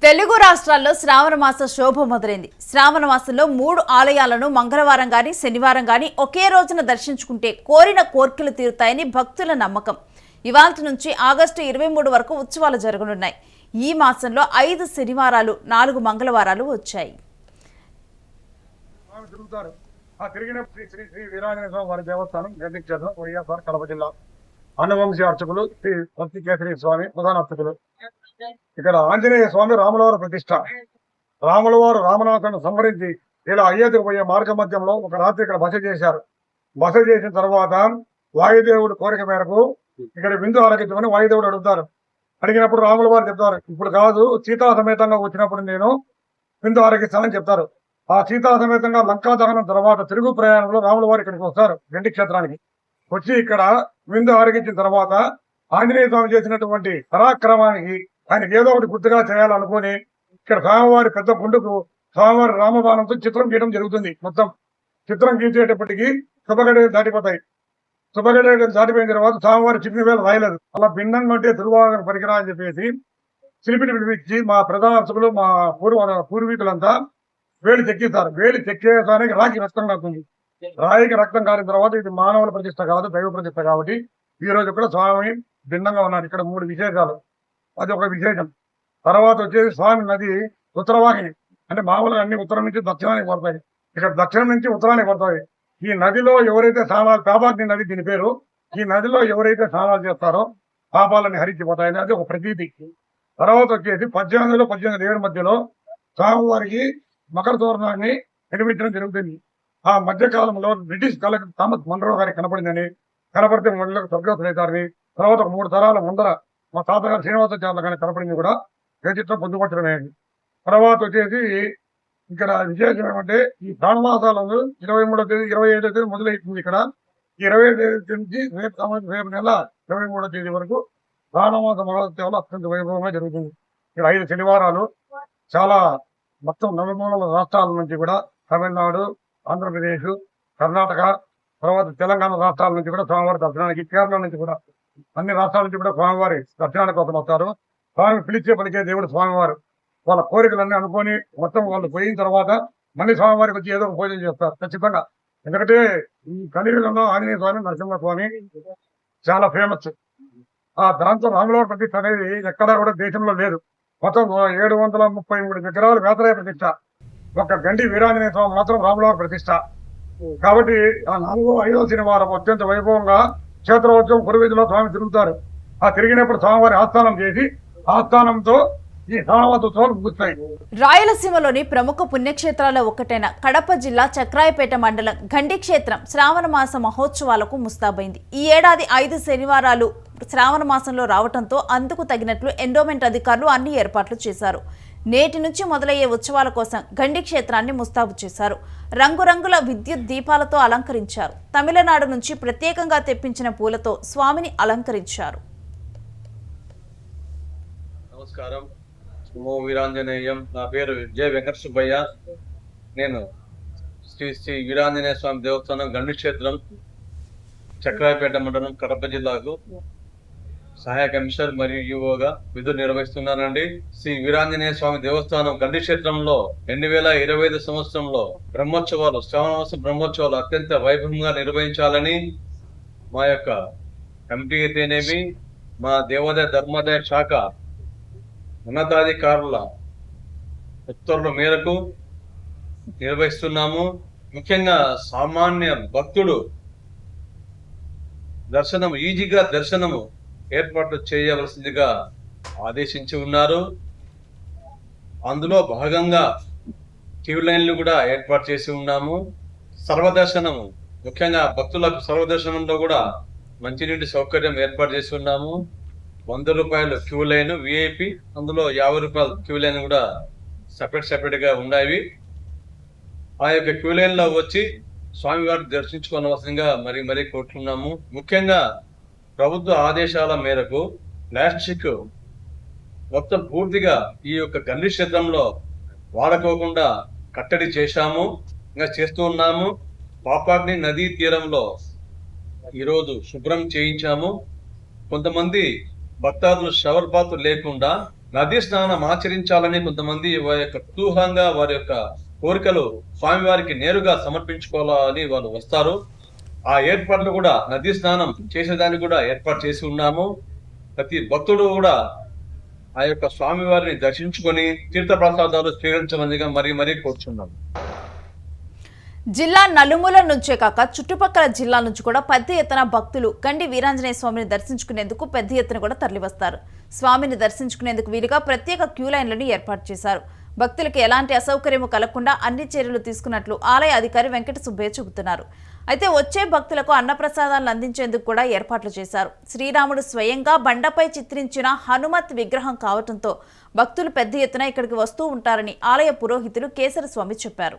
తెలుగు రాష్ట్రాల్లో శ్రావణ మాస శోభ మొదలైంది. శ్రావణ మాసంలో 3 ఆలయాలను మంగళవారం గాని శనివారం గాని ఒకే రోజున దర్శించుకుంటే కోరిన కోర్కెలు తీరుతాయని భక్తుల నమ్మకం. ఇవాల్టి నుంచి ఆగస్టు 23 వరకు ఉత్సవాలు జరగనున్నాయి. ఈ మాసంలో 5 శనివారాలు 4 మంగళవారాలు వచ్చాయి. అనువంశీ అర్చకులు శ్రీ భక్తి కేసరి స్వామి ప్రధాన అర్చకులు. ఇక్కడ ఆంజనేయ స్వామి రాములవారి ప్రతిష్ట. రాములవారు రామనాథులను సంహరించి ఇలా అయోధ్యకు పోయే మార్గ మధ్యంలో ఒక రాత్రి ఇక్కడ బస చేశారు. బస చేసిన తర్వాత వాయుదేవుడు కోరిక మేరకు ఇక్కడ విందు ఆరగించమని వాయుదేవుడు అడుగుతారు. అడిగినప్పుడు రాముల వారు చెప్తారు, ఇప్పుడు కాదు, సీతా సమేతంగా వచ్చినప్పుడు నేను విందు ఆరగిస్తానని చెప్తారు. ఆ సీతా సమేతంగా లంకా దహనం తర్వాత తిరుగు ప్రయాణంలో రాముల వారు ఇక్కడికి వస్తారు, గండి క్షేత్రానికి వచ్చి ఇక్కడ విందు ఆరగించిన తర్వాత ఆంజనేయ స్వామి చేసినటువంటి పరాక్రమానికి ఆయనకి ఏదో ఒకటి గుర్తుగా చేయాలనుకుని ఇక్కడ స్వామివారి పెద్ద గుండుకు స్వామివారి రామబాణంతో చిత్రం గీయడం జరుగుతుంది. మొత్తం చిత్రం గీసేటప్పటికీ శుభగడియలు దాటిపోతాయి. శుభగడియలు దాటిపోయిన తర్వాత స్వామివారి చిన్న వేలు రాయలేదు. అలా భిన్నంగా ఉంటే తిరువాగర పరికరా అని చెప్పేసి శిల్పిని పిలిపించి మా ప్రధాన అర్చకులు మా పూర్వీకులంతా వేలు చెక్కిస్తారు. వేలు చెక్కేసానికి రాకి రక్తం కాస్తుంది. రాయికి రక్తం కారిన తర్వాత ఇది మానవుల ప్రతిష్ట కాదు, దైవ ప్రతిష్ట. కాబట్టి ఈ రోజు కూడా స్వామి భిన్నంగా ఉన్నారు. ఇక్కడ 3 విశేషాలు, అది ఒక విశేషం. తర్వాత వచ్చేసి స్వామి నది ఉత్తరవాహిని, అంటే మామూలుగా అన్ని ఉత్తరం నుంచి దక్షిణానికి పడతాయి, ఇక్కడ దక్షిణం నుంచి ఉత్తరానికి పడతాయి. ఈ నదిలో ఎవరైతే స్నానాలు, పాపాగ్ని నది దీని పేరు, ఈ నదిలో ఎవరైతే స్నానాలు చేస్తారో పాపాలని హరించిపోతాయని అది ఒక ప్రతీతి. తర్వాత వచ్చేసి 18-18 మధ్యలో స్వామివారికి మకర తోరణాన్ని నిర్మించడం జరుగుతుంది. ఆ మధ్యకాలంలో బ్రిటిష్ కలెక్టర్ థామస్ మన్రో గారికి కనపడితే మళ్ళీ స్వర్గస్థులైతారని, తర్వాత 3 తరాల ముందర మా తాతగారు శ్రీనివాసాచార్యులు కానీ కనపడింది కూడా ఏ చిత్రం పొందుపరచడమే. తర్వాత వచ్చేసి ఇక్కడ విశేషం ఏమంటే ఈ ప్రాణమాసాలను 23వ తేదీ 25వ తేదీ మొదలవుతుంది. ఇక్కడ 25వ తేదీ నుంచి రేపు నెల 23వ తేదీ వరకు ప్రాణమాస మహోత్సవాలు అత్యంత వైభవంగా జరుగుతుంది. ఇక్కడ 5 శనివారాలు చాలా మొత్తం నలుమూలల రాష్ట్రాల నుంచి కూడా, తమిళనాడు, ఆంధ్రప్రదేశ్, కర్ణాటక, తర్వాత తెలంగాణ రాష్ట్రాల నుంచి కూడా స్వామివారి దర్శనానికి, కేరళ నుంచి కూడా అన్ని రాష్ట్రాల నుంచి కూడా స్వామివారి దర్శనానికి కోసం వస్తారు. స్వామి పిలిచే పలికే దేవుడు స్వామివారు. వాళ్ళ కోరికలన్నీ అనుకొని మొత్తం వాళ్ళు పోయిన తర్వాత మళ్ళీ స్వామివారికి వచ్చి ఏదో ఒక పూజలు చేస్తారు ఖచ్చితంగా. ఎందుకంటే ఈ కలియుగంలో ఆంజనేయ స్వామి, నరసింహ స్వామి చాలా ఫేమస్. ఆ దాంతో రాములవారి ప్రతిష్ట అనేది ఎక్కడా కూడా దేశంలో లేదు. మొత్తం 733 విగ్రహాలు వేతరాయ ప్రతిష్ట. ఒక గండి వీరాంజనేయ స్వామి మాత్రం రాములవారి ప్రతిష్ట. కాబట్టి ఆ 4వ-5వ శనివారం అత్యంత వైభవంగా క్షేత్రోత్సవం పురవీధిలో స్వామి తిరుగుతారు. ఆ తిరిగినప్పుడు స్వామివారి ఆస్థానం చేసి ఆస్థానంతో ఈ శ్రావణోత్సవాలు ముగుస్తాయి. రాయలసీమలోని ప్రముఖ పుణ్యక్షేత్రాల ఒకటైన కడప జిల్లా చక్రాయపేట మండలం గండి క్షేత్రం శ్రావణ మాస మహోత్సవాలకు ముస్తాబైంది. ఈ ఏడాది 5 శనివారాలు శ్రావణ మాసంలో రావడంతో అందుకు తగినట్లు ఎండోమెంట్ అధికారులు అన్ని ఏర్పాట్లు చేశారు. నేటి నుంచి మొదలయ్యే ఉత్సవాల కోసం గండి క్షేత్రాన్ని ముస్తాబు చేశారు. రంగురంగుల విద్యుత్ దీపాలతో అలంకరించారు. తమిళనాడు నుంచి ప్రత్యేకంగా తెప్పించిన పూలతో స్వామిని అలంకరించారు. నమస్కారం, నమో వీరాంజనేయం. నా పేరు జె వెంకట సుబ్బయ్య. నేను శ్రీ వీరాంజనేయ స్వామి దేవస్థానం గండి క్షేత్రం చక్రాయపేట మండలం కడప జిల్లాకు సహాయ కమిషనర్ మరియు ఈఓగా విధులు నిర్వహిస్తున్నానండి. శ్రీ వీరాంజనేయ స్వామి దేవస్థానం గండి క్షేత్రంలో 2025 సంవత్సరంలో బ్రహ్మోత్సవాలు, శ్రావణమాస బ్రహ్మోత్సవాలు అత్యంత వైభవంగా నిర్వహించాలని మా యొక్క కమిటీ అయితేనేమి, మా దేవాదాయ ధర్మాదాయ శాఖ ఉన్నతాధికారుల ఉత్తర్వుల మేరకు నిర్వహిస్తున్నాము. ముఖ్యంగా సామాన్య భక్తుడు ఈజీగా దర్శనము ఏర్పాట్లు చేయవలసిందిగా ఆదేశించి ఉన్నారు. అందులో భాగంగా క్యూ లైన్లు కూడా ఏర్పాటు చేసి ఉన్నాము. సర్వదర్శనము, ముఖ్యంగా భక్తులకు సర్వదర్శనంలో కూడా మంచినీటి సౌకర్యం ఏర్పాటు చేసి ఉన్నాము. 100 రూపాయలు క్యూ లైన్ విఐపి, అందులో 50 రూపాయలు క్యూ లైన్ కూడా సపరేట్ గా ఉన్నాయి. ఆ యొక్క క్యూ లైన్ లో వచ్చి స్వామివారిని దర్శించుకోవాల్సిందిగా మరీ కోరుతున్నాము. ముఖ్యంగా ప్రభుత్వ ఆదేశాల మేరకు ప్లాస్టిక్ మొత్తం పూర్తిగా ఈ యొక్క గండి క్షేత్రంలో వాడుకోకుండా కట్టడి చేశాము, ఇంకా చేస్తూ ఉన్నాము. పాపాగ్ని నదీ తీరంలో ఈరోజు శుభ్రం చేయించాము. కొంతమంది భక్తాదులు షవర్ బాత్ లేకుండా నదీ స్నానం ఆచరించాలని కొంతమంది వారి యొక్క కుతూహలంగా వారి యొక్క కోరికలు స్వామివారికి నేరుగా సమర్పించుకోవాలని వాళ్ళు వస్తారు. ఆ ఏర్పాట్లు కూడా నదీ స్నానం చేసేదానికి కూడా ఏర్పాటు చేసి ఉన్నాము. ప్రతి భక్తుడు కూడా ఆ యొక్క స్వామివారిని దర్శించుకొని తీర్థ ప్రసాదాలు స్వీకరించమనిగా మరీ కోరుచున్నాము. జిల్లా నలుమూల నుంచే కాక చుట్టుపక్కల జిల్లాల నుంచి కూడా పెద్ద ఎత్తున భక్తులు గండి వీరాంజనేయ స్వామిని దర్శించుకునేందుకు పెద్ద ఎత్తున కూడా తరలివస్తారు. స్వామిని దర్శించుకునేందుకు వీలుగా ప్రత్యేక క్యూ లైన్లను ఏర్పాటు చేశారు. భక్తులకు ఎలాంటి అసౌకర్యము కలగకుండా అన్ని చర్యలు తీసుకున్నట్లు ఆలయ అధికారి వెంకట సుబ్బయ్య చెబుతున్నారు. అయితే వచ్చే భక్తులకు అన్నప్రసాదాలను అందించేందుకు కూడా ఏర్పాట్లు చేశారు. శ్రీరాముడు స్వయంగా బండపై చిత్రించిన హనుమత్ విగ్రహం కావడంతో భక్తులు పెద్ద ఎత్తున ఇక్కడికి వస్తూ ఉంటారని ఆలయ పురోహితులు కేసర స్వామి చెప్పారు.